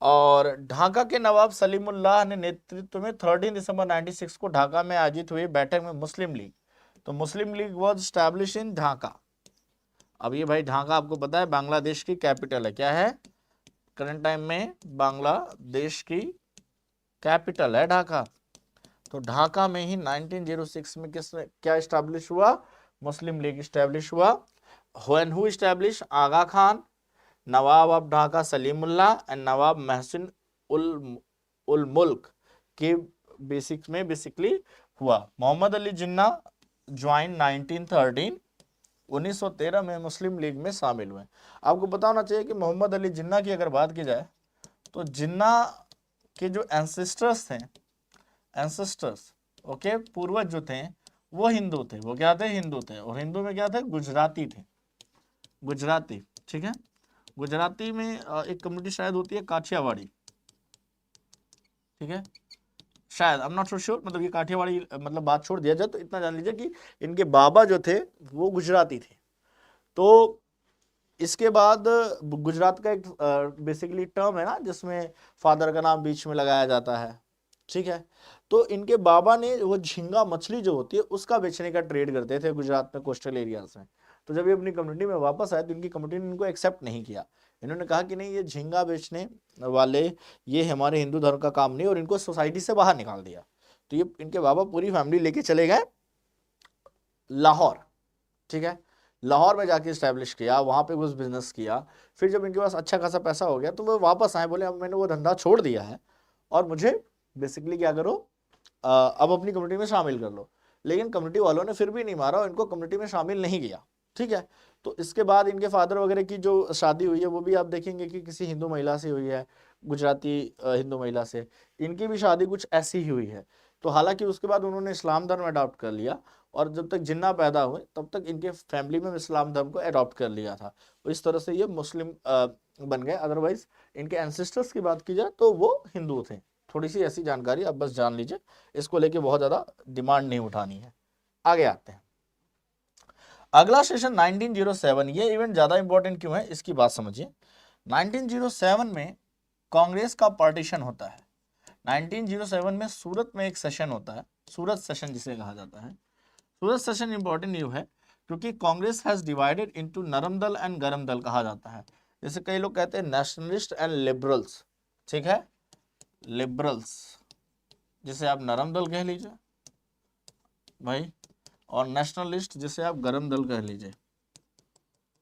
और ढाका के नवाब सलीमुल्लाह ने नेतृत्व में 13 दिसंबर 1906 को ढाका में आयोजित हुई बैठक में मुस्लिम लीग, तो Muslim League was establish in Dhaka. अब ये भाई ढाका आपको पता है बांग्लादेश की कैपिटल है, क्या है, करंट टाइम में बांग्लादेश की कैपिटल है ढाका। तो ढाका में ही 1906 में क्या एस्टैब्लिश हुआ, मुस्लिम लीग एस्टैब्लिश हुआ। When who establish, Aga Khan, Nawab of Dhaka Salimullah and Nawab Mohsin ul Mulk के बेसिकली हुआ। मोहम्मद अली जिन्ना ज्वाइन 1913, 1913 में मुस्लिम लीग में शामिल हुए। आपको पता होना चाहिए कि मोहम्मद अली जिन्ना की अगर बात की जाए तो जिन्ना के जो एंसेस्टर्स थे, ओके, पूर्वज जो थे वो हिंदू थे। वो क्या थे, हिंदू थे। और हिंदू में क्या थे, गुजराती थे, गुजराती, ठीक है। गुजराती में एक कम्युनिटी शायद होती है काठियावाड़ी, ठीक है, शायद, I am not so sure, मतलब ये काठियावाड़ी मतलब बात छोड़ दिया जाए तो इतना जान लीजिए कि इनके बाबा जो थे वो गुजराती थे। तो इसके बाद गुजरात का एक बेसिकली टर्म है ना जिसमें फादर का नाम बीच में लगाया जाता है, ठीक है। तो इनके बाबा ने वो झींगा मछली जो होती है उसका बेचने का ट्रेड करते थे गुजरात में कोस्टल एरियाज में। तो जब ये अपनी कम्युनिटी में वापस आए तो इनकी कम्युनिटी ने इनको एक्सेप्ट नहीं किया। इन्होंने कहा कि नहीं, ये झींगा बेचने वाले ये हमारे हिंदू धर्म का काम नहीं, और इनको सोसाइटी से बाहर निकाल दिया। तो ये इनके बाबा पूरी फैमिली लेके चले गए लाहौर, ठीक है। लाहौर में जाके स्टैब्लिश किया, वहां पे कुछ बिजनेस किया। फिर जब इनके पास अच्छा खासा पैसा हो गया तो वो वापस आए, बोले अब मैंने वो धंधा छोड़ दिया है और मुझे बेसिकली क्या करो, अब अपनी कम्युनिटी में शामिल कर लो। लेकिन कम्युनिटी वालों ने फिर भी नहीं मारा और इनको कम्युनिटी में शामिल नहीं किया, ठीक है। तो इसके बाद इनके फादर वगैरह की जो शादी हुई है वो भी आप देखेंगे कि किसी हिंदू महिला से हुई है, गुजराती हिंदू महिला से। इनकी भी शादी कुछ ऐसी ही हुई है। तो हालांकि उसके बाद उन्होंने इस्लाम धर्म अडॉप्ट कर लिया, और जब तक जिन्ना पैदा हुए तब तक इनके फैमिली में इस्लाम धर्म को अडॉप्ट कर लिया था। तो इस तरह से ये मुस्लिम बन गए। अदरवाइज इनके एंसेस्टर्स की बात की जाए तो वो हिंदू थे। थोड़ी सी ऐसी जानकारी आप बस जान लीजिए, इसको लेके बहुत ज्यादा डिमांड नहीं उठानी है। आगे आते हैं। अगला सेशन 1907। ये इवेंट ज्यादा इंपॉर्टेंट क्यों है इसकी बात समझिए। 1907 में कांग्रेस का पार्टीशन होता है। 1907 में सूरत में एक सेशन होता है, सूरत सेशन जिसे कहा जाता है। सूरत सेशन इंपॉर्टेंट न्यू है क्योंकि कांग्रेस हैज डिवाइडेड इनटू नरम दल एंड गरम दल कहा जाता है। जैसे कई लोग कहते हैं नेशनलिस्ट एंड लिबरल्स, ठीक है, लिबरल्स जिसे आप नरम दल कह लीजिए भाई, और नेशनलिस्ट जिसे आप गरम दल कह लीजिए,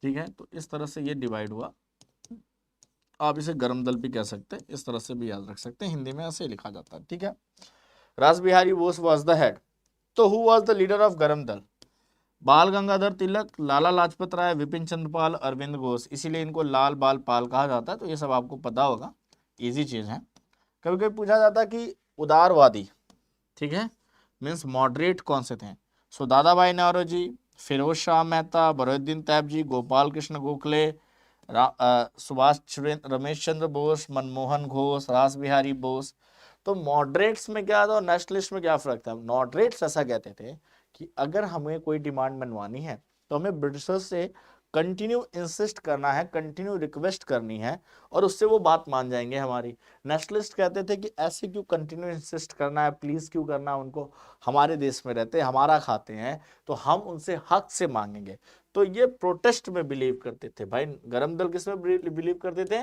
ठीक है। तो इस तरह से ये डिवाइड हुआ। आप इसे गरम दल भी कह सकते हैं, इस तरह से भी याद रख सकते हैं, हिंदी में ऐसे लिखा जाता है, ठीक है। Rash Behari Bose was the head. तो who was the leader of Garam Dal? बाल गंगाधर तिलक, लाला लाजपत राय, विपिन चंद्रपाल, अरविंद घोष। इसीलिए इनको लाल बाल पाल कहा जाता है। तो ये सब आपको पता होगा, इजी चीज है। कभी कभी पूछा जाता है कि उदारवादी, ठीक है, मीन्स मॉडरेट कौन से थे? सो दादा भाई नौरोजी, फिरोज शाह मेहता, बरुद्दीन तैयब जी, गोपाल कृष्ण गोखले, सुभाष रमेश चंद्र बोस, मनमोहन घोष, रास बिहारी बोस। तो मॉडरेट्स में क्या था और नेशनलिस्ट में क्या फर्क था? मॉडरेट्स ऐसा कहते थे कि अगर हमें कोई डिमांड मनवानी है तो हमें ब्रिटिशर्स से कंटिन्यू इंसिस्ट करना है, कंटिन्यू रिक्वेस्ट करनी है, और उससे वो बात मान जाएंगे हमारी। नेशनलिस्ट कहते थे कि ऐसे क्यों कंटिन्यू इंसिस्ट करना है, प्लीज क्यों करना है उनको, हमारे देश में रहते हैं, हमारा खाते हैं, तो हम उनसे हक से मांगेंगे। तो ये प्रोटेस्ट में बिलीव करते थे भाई। गरम दल किसमें बिलीव करते थे?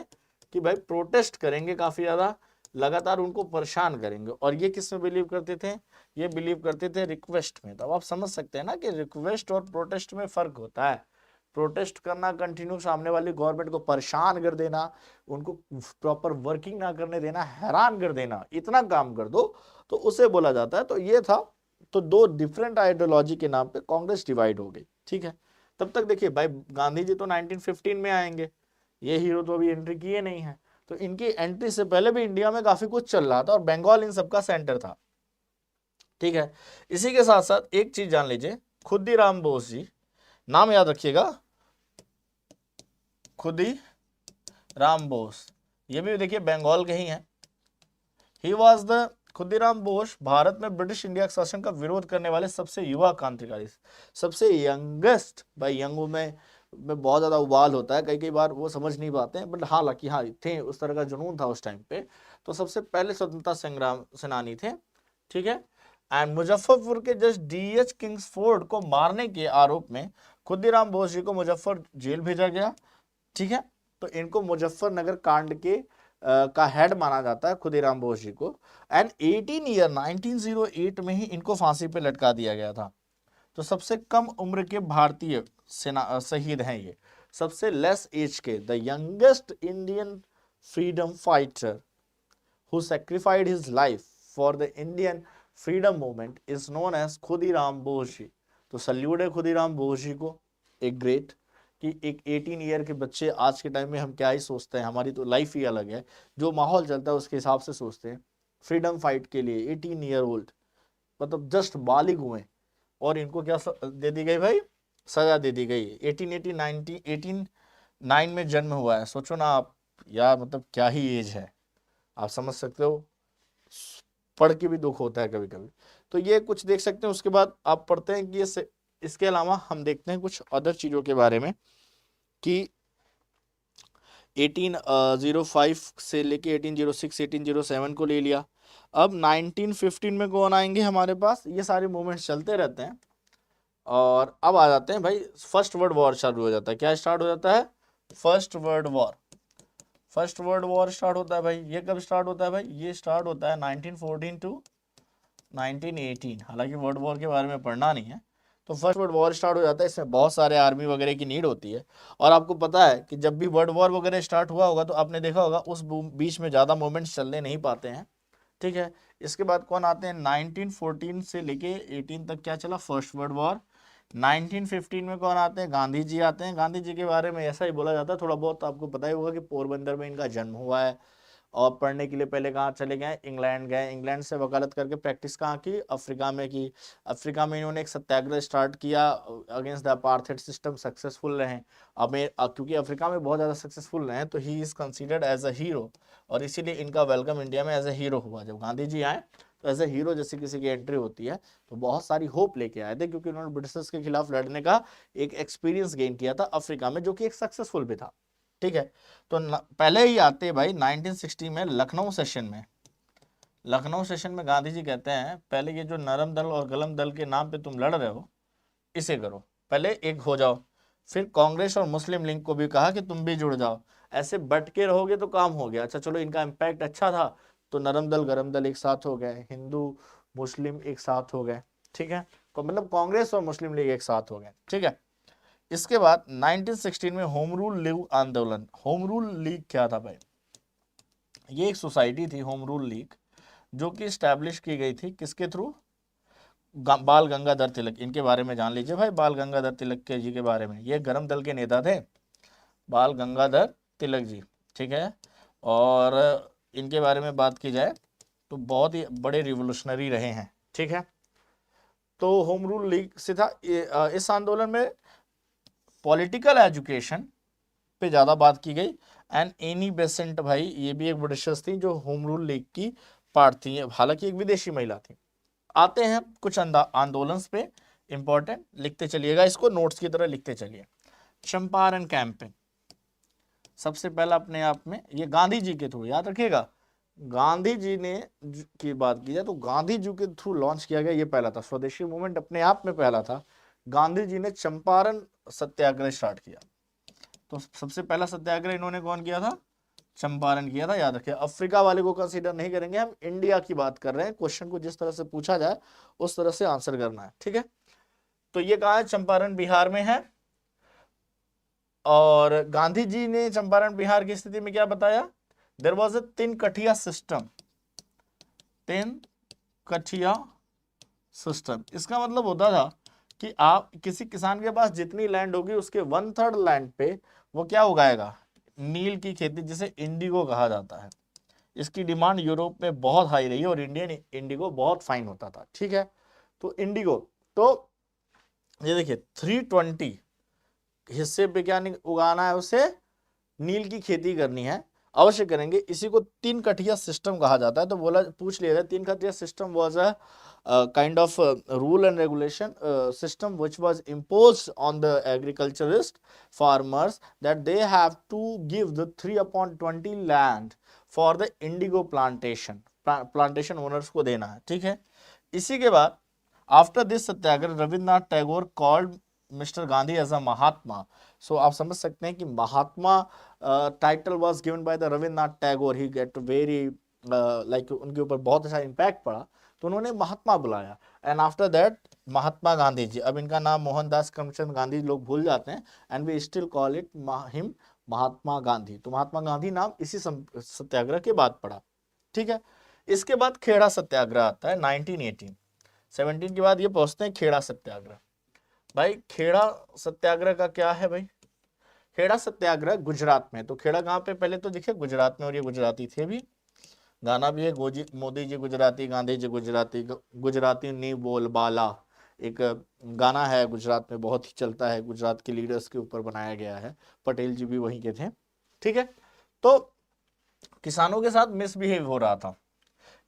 कि भाई प्रोटेस्ट करेंगे, काफी ज्यादा लगातार उनको परेशान करेंगे। और ये किस में बिलीव करते थे? ये बिलीव करते थे रिक्वेस्ट में। तो आप समझ सकते हैं ना कि रिक्वेस्ट और प्रोटेस्ट में फर्क होता है। प्रोटेस्ट करना, कंटिन्यू सामने वाली गवर्नमेंट को परेशान कर देना, उनको प्रॉपर वर्किंग ना करने देना, हैरान कर देना, इतना काम कर दो, तो उसे बोला जाता है। तो ये था। तो दो डिफरेंट आइडियोलॉजी के नाम पे कांग्रेस डिवाइड हो गई, ठीक है। तब तक देखिए भाई, गांधी जी तो 1915 में आएंगे, ये हीरो तो अभी एंट्री किए नहीं है। तो इनकी एंट्री से पहले भी इंडिया में काफी कुछ चल रहा था और बंगाल इन सबका सेंटर था, ठीक है। इसी के साथ साथ एक चीज जान लीजिए, खुदीराम बोस जी, नाम याद रखिएगा, खुदीराम बोस, ये भी देखिए बंगाल के ही हैं। He was the Khudiram Bose Bharat में ब्रिटिश इंडिया के शासन का विरोध करने वाले सबसे युवा क्रांतिकारी, सबसे यंगेस्ट। भाई यंग में बहुत ज्यादा उबाल होता है, कई कई बार वो समझ नहीं पाते हैं, बट हालांकि हाँ थे, उस तरह का जुनून था उस टाइम पे। तो सबसे पहले स्वतंत्रता संग्राम सेनानी थे, ठीक है। एंड मुजफ्फरपुर के जस्ट डीएच किंग्सफोर्ड को मारने के आरोप में खुदीराम बोस जी को मुजफ्फर जेल भेजा गया, ठीक है। तो इनको मुजफ्फरनगर कांड के का हेड माना जाता है खुदीराम बोस जी को। एंड 18 ईयर 1908 में ही इनको फांसी पे लटका दिया गया था। तो सबसे कम उम्र के भारतीय सेना शहीद हैं ये, सबसे लेस एज के। The youngest Indian freedom fighter who sacrificed his life for the Indian freedom movement is known as Khudiram Bose ji. तो सल्यूट है खुदीराम बोस जी को, एक ग्रेट। कि एक 18 ईयर के बच्चे, आज के टाइम में हम क्या ही सोचते हैं, हमारी तो लाइफ ही अलग है, जो माहौल चलता है उसके हिसाब से सोचते हैं। फ्रीडम फाइट के लिए 18 ईयर ओल्ड, मतलब जस्ट बालिग हुए, और इनको क्या दे दी गई भाई? सजा दे दी गई। 1889 में जन्म हुआ है, सोचो ना आप यार, मतलब क्या ही एज है, आप समझ सकते हो। पढ़ के भी दुख होता है कभी कभी। तो ये कुछ देख सकते हैं। उसके बाद आप पढ़ते हैं कि इसके अलावा हम देखते हैं कुछ अदर चीजों के बारे में कि 1805 से लेके 1806 1807 को ले लिया। अब 1915 में कौन आएंगे हमारे पास, ये सारे मूवमेंट्स चलते रहते हैं। और अब आ जाते हैं भाई, फर्स्ट वर्ल्ड वॉर चालू हो जाता है। क्या स्टार्ट हो जाता है? First world war. First world war start होता है भाई। ये कब स्टार्ट होता है भाई? ये स्टार्ट होता है 1914 टू 1918। हालांकि वर्ल्ड वॉर के बारे में पढ़ना नहीं है। तो फर्स्ट वर्ल्ड वॉर स्टार्ट हो जाता है। इसमें बहुत सारे आर्मी वगैरह की नीड होती है। और आपको पता है कि जब भी वर्ल्ड वॉर वगैरह स्टार्ट हुआ होगा तो आपने देखा होगा उस बीच में ज़्यादा मूवमेंट्स चलने नहीं पाते हैं। ठीक है। इसके बाद कौन आते हैं? 1914 से लेके 18 तक क्या चला? First world war. 1915 में कौन आते हैं? गांधी जी आते हैं। गांधी जी के बारे में ऐसा ही बोला जाता है, थोड़ा बहुत आपको पता ही होगा कि पोरबंदर में इनका जन्म हुआ है। और पढ़ने के लिए पहले कहाँ चले गए? इंग्लैंड गए। इंग्लैंड से वकालत करके प्रैक्टिस कहाँ की? अफ्रीका में की। अफ्रीका में इन्होंने एक सत्याग्रह स्टार्ट किया against the apartheid system, successful रहे। अब क्योंकि अफ्रीका में बहुत ज़्यादा सक्सेसफुल रहे तो ही is considered as a hero, और इसीलिए इनका वेलकम इंडिया में एज अ हीरो हुआ। जब गांधी जी आए तो एज ए हीरो जैसे किसी की एंट्री होती है, तो बहुत सारी होप लेके आए थे, क्योंकि उन्होंने ब्रिटिशर्स के खिलाफ लड़ने का एक एक्सपीरियंस गेन किया था अफ्रीका में, जो कि एक सक्सेसफुल भी था। ठीक है। तो पहले ही आते भाई 1960 में लखनऊ सेशन में। लखनऊ सेशन में गांधी जी कहते हैं पहले ये जो नरम दल और गलम दल के नाम पे तुम लड़ रहे हो, इसे करो, पहले एक हो जाओ। फिर कांग्रेस और मुस्लिम लीग को भी कहा कि तुम भी जुड़ जाओ। ऐसे बट के रहोगे तो काम हो गया। अच्छा चलो, इनका इम्पैक्ट अच्छा था तो नरम दल गरम दल एक साथ हो गए, हिंदू मुस्लिम एक साथ हो गए। ठीक है। तो मतलब कांग्रेस और मुस्लिम लीग एक साथ हो गए। ठीक है। इसके बाद 1916 में होम रूल लीग आंदोलन। होम रूल लीग क्या था भाई? ये एक सोसाइटी थी, होम रूल लीग, जो कि स्टैब्लिश की गई थी किसके थ्रू? बाल गंगाधर तिलक। इनके बारे में जान लीजिए भाई, बाल गंगाधर तिलक के जी के बारे में। ये गरम दल के नेता थे, बाल गंगाधर तिलक जी। ठीक है। और इनके बारे में बात की जाए तो बहुत ही बड़े रिवोल्यूशनरी रहे हैं। ठीक है। तो होम रूल लीग से था। इस आंदोलन में पॉलिटिकल एजुकेशन पे ज़्यादा बात की गई। एंड एनी बेसेंट भाई, ये भी एक ब्रिटिशर्स थी जो होम रूल लीग की पार्ट थी, हालांकि एक विदेशी महिला थी। आते हैं कुछ आंदोलन पे, इंपॉर्टेंट लिखते चलिएगा, इसको नोट्स की तरह लिखते चलिए। चंपारण कैंपेन सबसे पहला अपने आप में, ये गांधी जी के थ्रू, याद रखिएगा, गांधी जी ने की बात की जाए तो गांधी जी के थ्रू लॉन्च किया गया। ये पहला था, स्वदेशी मूवमेंट अपने आप में पहला था। गांधी जी ने चंपारण सत्याग्रह स्टार्ट किया। तो सबसे पहला सत्याग्रह इन्होंने कौन किया था? चंपारण किया था। याद रखिए, अफ्रीका वाले को कंसीडर नहीं करेंगे, हम इंडिया की बात कर रहे हैं। क्वेश्चन को जिस तरह से पूछा जाए उस तरह से आंसर करना है। ठीक है। तो ये कहा है? चंपारण बिहार में है। और गांधी जी ने चंपारण बिहार की स्थिति में क्या बताया? देयर वाज अ तीन कठिया सिस्टम। तीन कठिया सिस्टम, इसका मतलब होता था कि आप किसी किसान के पास जितनी लैंड होगी उसके 1/3 लैंड पे वो क्या उगाएगा? नील की खेती, जिसे इंडिगो कहा जाता है। इसकी डिमांड यूरोप में बहुत हाई रही और इंडियन इंडिगो बहुत फाइन होता था। ठीक है। तो इंडिगो, तो ये देखिए 320 हिस्से पे क्या उगाना है उसे? नील की खेती करनी है, अवश्य करेंगे। इसी को तीन कठिया सिस्टम कहा जाता है। तो बोला, पूछ लिया था, Tinkathia system was a kind of rule and regulation system which was imposed on the agriculturist farmers, that they have to give the 3/20 land for the indigo plantation owners को देना है। ठीक है। इसी के बाद after this satyagraha Rabindranath Tagore called mister Gandhi as a Mahatma. So आप समझ सकते हैं कि Mahatma title was given by the Rabindranath Tagore. He get very like, उनके ऊपर बहुत अच्छा इम्पैक्ट पड़ा तो उन्होंने महात्मा बुलाया। And after that Mahatma Gandhi ji, अब इनका नाम मोहनदास करमचंद गांधी लोग भूल जाते हैं, and we still call it him Mahatma Gandhi. तो महात्मा गांधी नाम इसी सत्याग्रह के बाद पड़ा। ठीक है। इसके बाद खेड़ा सत्याग्रह आता है 1918। 17 के बाद ये पहुंचते हैं खेड़ा सत्याग्रह। भाई खेड़ा सत्याग्रह का क्या है भाई? खेड़ा सत्याग्रह गुजरात में। तो खेड़ा कहाँ पे? पहले तो देखिए गुजरात में, और ये गुजराती थे भी। गाना भी है, मोदी जी गुजराती, गांधी जी गुजराती, गुजराती नी बोल बाला, एक गाना है गुजरात में, बहुत ही चलता है, गुजरात के लीडर्स के ऊपर बनाया गया है। पटेल जी भी वहीं के थे। ठीक है। तो किसानों के साथ मिसबिहेव हो रहा था।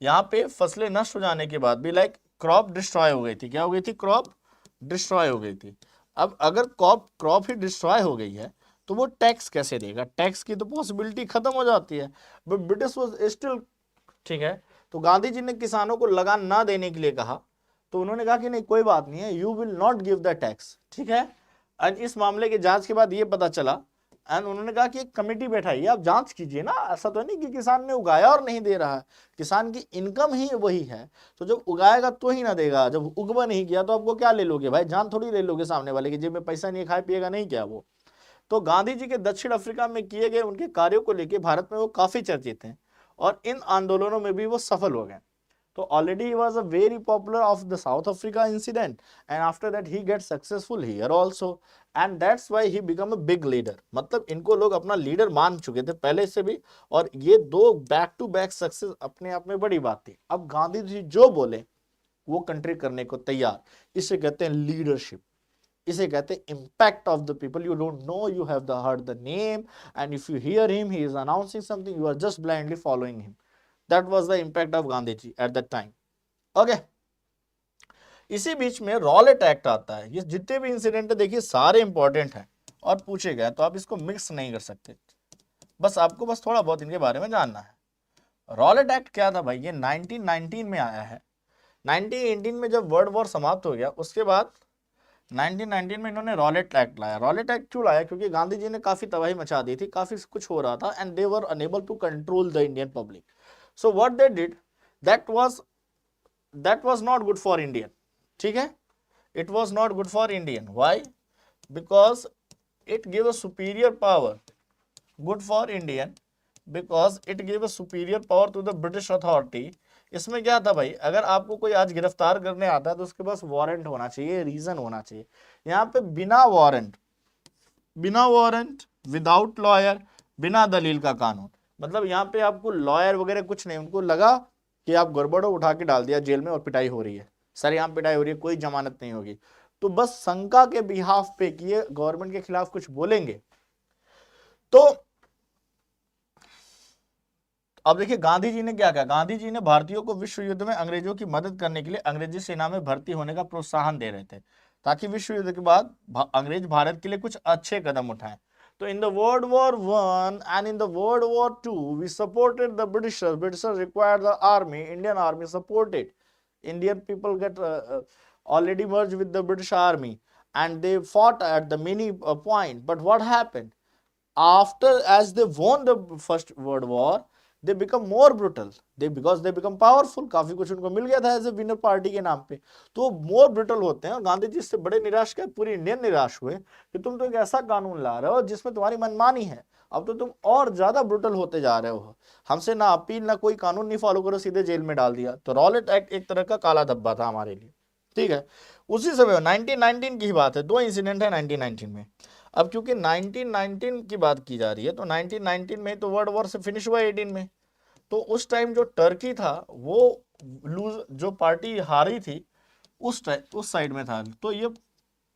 यहाँ पे फसलें नष्ट हो जाने के बाद भी लाइक क्रॉप डिस्ट्रॉय हो गई थी, क्या हो गई थी, क्रॉप डिस्ट्रॉय हो गई थी। अब अगर क्रॉप ही डिस्ट्रॉय हो गई है तो वो टैक्स कैसे देगा, टैक्स की तो पॉसिबिलिटी खत्म हो जाती है। बट ब्रिटिश वाज स्टिल, ठीक है, तो गांधी जी ने किसानों को लगान ना देने के लिए कहा, तो उन्होंने कहा कि नहीं कोई बात नहीं है, you will not give the tax, ठीक है। एंड इस मामले की जांच के बाद ये पता चला, एंड उन्होंने कहा कि एक कमेटी बैठाइए, आप जांच कीजिए ना, ऐसा तो नहीं कि किसान ने उगाया और नहीं दे रहा है, किसान की इनकम ही वही है, तो जब उगाएगा तो ही ना देगा, जब उगवा नहीं किया तो आपको क्या ले लोगे भाई, जान थोड़ी ले लोगे सामने वाले की जेब में पैसा नहीं, खाए पिएगा नहीं क्या वो। तो गांधी जी के दक्षिण अफ्रीका में किए गए उनके कार्यों को लेकर भारत में वो काफी चर्चित हैं, और इन आंदोलनों में भी वो सफल हो गए। तो already he was a very popular of the South Africa incident, and after that he gets successful here also, and that's why he become a big leader। मतलब इनको लोग अपना लीडर मान चुके थे पहले से भी, और ये दो बैक टू बैक सक्सेस अपने आप में बड़ी बात थी। अब गांधी जी जो बोले वो कंट्री करने को तैयार, इसे कहते हैं लीडरशिप, इसे कहते हैं impact of the people. You don't know, you have the heard the name, and if you hear him, he is announcing something, you are just blindly following him. That was the impact of Gandhi ji at that time. Okay, इसी बीच में Rowlatt act आता है। ये जितने भी incident है देखिए सारे इंपॉर्टेंट हैं और पूछे गए, तो आप इसको मिक्स नहीं कर सकते, बस आपको बस थोड़ा बहुत इनके बारे में जानना है। रॉलेट एक्ट क्या था भाई, ये 1919 में आया है। 1918 में जब वर्ल्ड वॉर समाप्त हो गया उसके बाद 1919 में इन्होंने रॉलेट एक्ट लाया। रॉलेट एक्ट क्यों लाया, क्योंकि गांधी जी ने काफी तबाही मचा दी थी, काफी कुछ हो रहा था, and they were unable to control the Indian public. So what they did, that was not good for Indian, ठीक है, it was not good for Indian. Why? Because it gave a superior power. Good for Indian because it gave a superior power to the British authority. इसमें क्या था भाई, अगर आपको कोई आज गिरफ्तार करने आता है तो उसके पास वारंट होना चाहिए, रीजन होना चाहिए। यहाँ पे बिना वारंट, विदाउट लॉयर, बिना दलील का कानून। मतलब यहाँ पे आपको लॉयर वगैरह कुछ नहीं, उनको लगा कि आप गड़बड़ो, उठा के डाल दिया जेल में और पिटाई हो रही है, सरेआम पिटाई हो रही है, कोई जमानत नहीं होगी, तो बस शंका के बिहाफ पे किए गवर्नमेंट के खिलाफ कुछ बोलेंगे। तो अब देखिए गांधी जी ने क्या कहा, गांधी जी ने भारतीयों को विश्व युद्ध में अंग्रेजों की मदद करने के लिए अंग्रेजी सेना में भर्ती होने का प्रोत्साहन दे रहे थे, ताकि विश्व युद्ध के बाद अंग्रेज भारत के लिए कुछ अच्छे कदम उठाएं। तो in the World War I and in the World War II, we supported the Britishers. Britishers required the army, Indian army supported. Indian people get already merged with the British army, and they fought at the many point. But what happened? After, as they won the First World War, they become more brutal. Because they become powerful, काफी कुछ उनको मिल गया था as a winner party के नाम पे, तो मोर brittle होते हैं। और गांधी जी इससे बड़े निराश गए, पूरी इंडियन निराश हुए कि तुम तो एक ऐसा कानून ला रहे हो जिसमें तुम्हारी मनमानी है, अब तो तुम और ज्यादा ब्रुटल होते जा रहे हो, हमसे ना अपील ना कोई कानून नहीं फॉलो करो, सीधे जेल में डाल दिया। तो रॉलेट एक्ट एक तरह का काला धब्बा था हमारे लिए, ठीक है। उसी समय 1919 की बात है, दो इंसिडेंट है 1919 में। अब क्योंकि 1919 की बात की जा रही है, तो 1919 में तो वर्ल्ड वॉर से फिनिश हुआ 18 में, तो उस टाइम जो टर्की था वो लूज, जो पार्टी हारी थी उस साइड में था, तो ये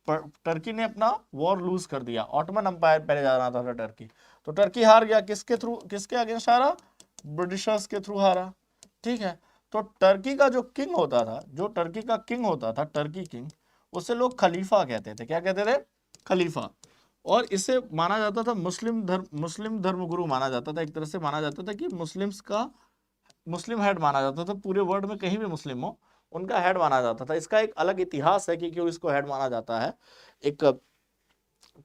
टर्की ने अपना वॉर लूज कर दिया। ऑटोमन अंपायर पहले जा रहा था टर्की, तो टर्की हार गया, किसके थ्रू, किसके अगेंस्ट हारा, ब्रिटिशर्स के थ्रू हारा, ठीक है। तो टर्की का जो किंग होता था, जो टर्की का किंग होता था, टर्की किंग, उसे लोग खलीफा कहते थे। क्या कहते थे, खलीफा। और इसे माना जाता था मुस्लिम धर्म गुरु माना जाता था, एक तरह से माना जाता था कि मुस्लिम हेड माना जाता था, पूरे वर्ल्ड में कहीं भी मुस्लिम हो उनका हेड माना जाता था। इसका एक अलग इतिहास है कि क्यों इसको हेड माना जाता है। एक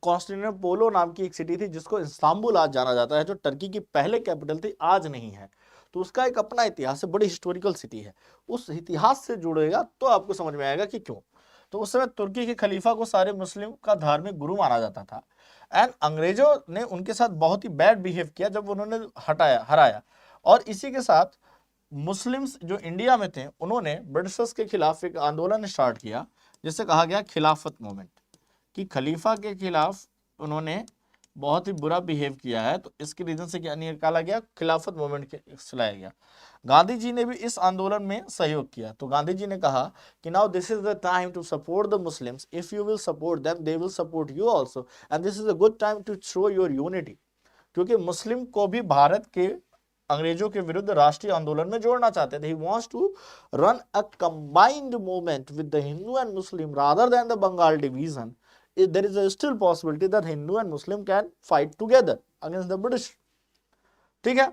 कॉन्स्टेंटिनोपोल नाम की एक सिटी थी जिसको इस्तांबुल आज जाना जाता है, जो टर्की की पहले कैपिटल थी, आज नहीं है, तो उसका एक अपना इतिहास है, बड़ी हिस्टोरिकल सिटी है। उस इतिहास से जुड़ेगा तो आपको समझ में आएगा कि क्यों। तो उस समय तुर्की के खलीफा को सारे मुस्लिम का धार्मिक गुरु माना जाता था, एंड अंग्रेजों ने उनके साथ बहुत ही बैड बिहेव किया जब उन्होंने हराया। और इसी के साथ मुस्लिम्स जो इंडिया में थे उन्होंने ब्रिटिशर्स के खिलाफ एक आंदोलन स्टार्ट किया जिसे कहा गया खिलाफत मूवमेंट, कि खलीफा के खिलाफ उन्होंने बहुत ही बुरा बिहेव किया है, तो इसके रीजन से क्या निकाला गया, खिलाफत मूवमेंट के चलाया गया। गांधी जी ने भी इस आंदोलन में सहयोग किया, तो गांधी जी ने कहा कि now this is the time to support the Muslims, if you will support them they will support you also, and this is a good time to show your unity. क्योंकि मुस्लिम को भी भारत के अंग्रेजों के विरुद्ध राष्ट्रीय आंदोलन में जोड़ना चाहते थे। He wants to run a combined movement with the Hindu and Muslim rather than the Bengal division. There is a still possibility that Hindu and Muslim can fight together against the British. ठीक है,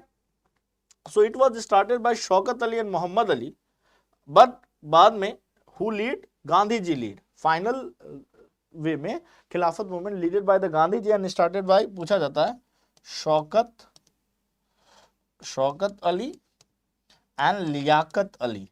so it was started by Shaukat Ali and Mohammad Ali, but बाद में who lead? Gandhi ji lead. Final way में Khilafat movement leaded by the Gandhi ji and started by, पूछा जाता है, Shaukat Ali and Liaquat Ali.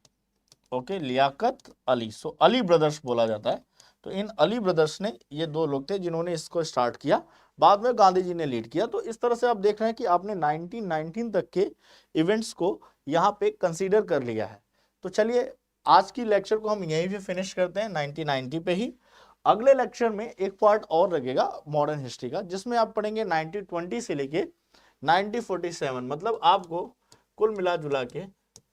Okay, Liaquat Ali, so Ali brothers बोला जाता है। तो इन अली ब्रदर्स ने, ये दो लोग थे जिन्होंने इसको स्टार्ट किया, बाद में गांधी जी ने लीड किया। तो इस तरह से आप देख रहे हैं कि आपने 1919 तक के इवेंट्स को यहाँ पे कंसीडर कर लिया है। तो चलिए आज की लेक्चर को हम यहीं पे फिनिश करते हैं 1990 पे ही। अगले लेक्चर में एक पार्ट और लगेगा मॉडर्न हिस्ट्री का, जिसमें आप पढ़ेंगे 1920 से लेके 1947, मतलब आपको कुल मिला जुला के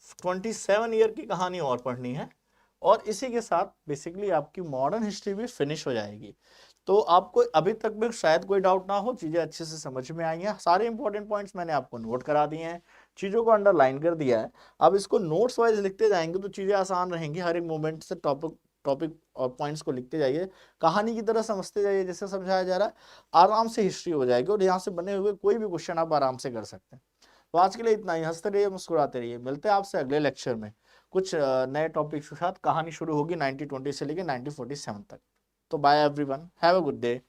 27 ईयर की कहानी और पढ़नी है, और इसी के साथ बेसिकली आपकी मॉडर्न हिस्ट्री भी फिनिश हो जाएगी। तो आपको अभी तक भी शायद कोई डाउट ना हो, चीजें अच्छे से समझ में आई हैं, सारे इंपॉर्टेंट पॉइंट्स मैंने आपको नोट करा दिए हैं, चीजों को अंडरलाइन कर दिया है। अब इसको नोट्स वाइज लिखते जाएंगे तो चीजें आसान रहेंगी, हर एक मोमेंट से टॉपिक और पॉइंट्स को लिखते जाइए, कहानी की तरह समझते जाइए, जैसे समझाया जा रहा है, आराम से हिस्ट्री हो जाएगी, और यहाँ से बने हुए कोई भी क्वेश्चन आप आराम से कर सकते हैं। तो आज के लिए इतना ही, हंसते रहिए, मुस्कुराते रहिए, मिलते हैं आपसे अगले लेक्चर में कुछ नए टॉपिक्स के साथ। कहानी शुरू होगी 1920 से लेकर 1947 तक। तो bye everyone, have a good day.